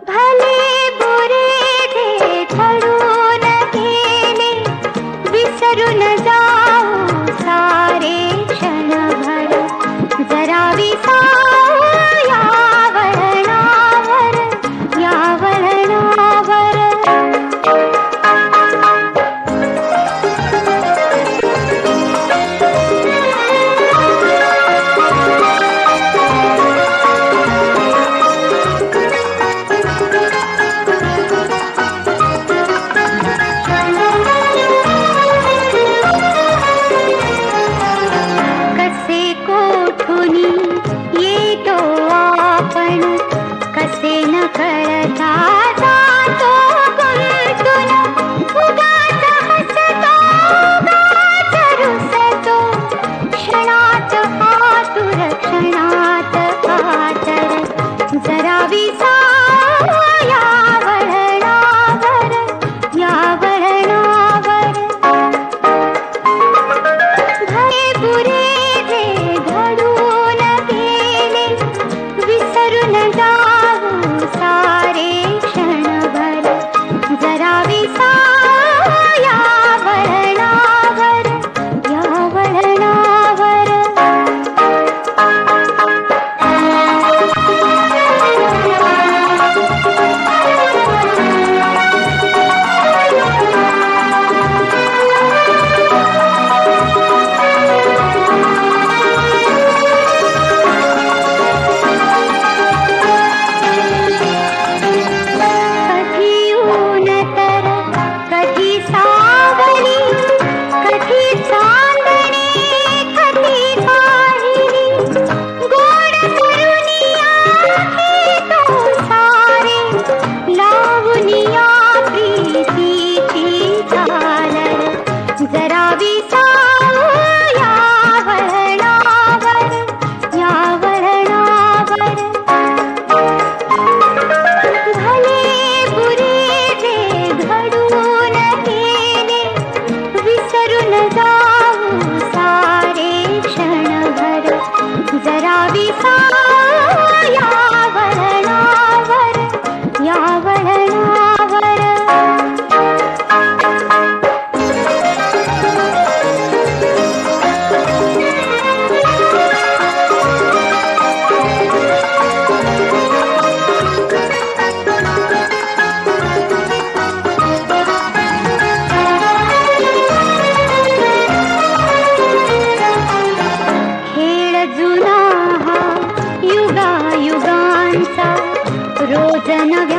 भले बुरे जे ठरून गेले, विसरून जाऊ सारे क्षणभर. जरा विसावू या वळणावर, या वळणावर. येतो आपण कसे न कळता जातो गुंतून. उगाच हसतो, उगाच रुसतो, क्षणात आतुर, क्षणात कातर. जरा विसावू या वळणावर, या वळणावर. भले बुरे जे घडून गेले, विसरून जाऊ सारे क्षणभर. जरा विसावू या वळणावर, या वळणावर. जरा विसावू या वळणावर, या वळणावर. भले बुरे जे घडून गेले, विसरून जाऊ सारे क्षणभर. जरा विसावू या वळणावर, या वळणावर. जुना हा युगायुगांचा, रोज नवे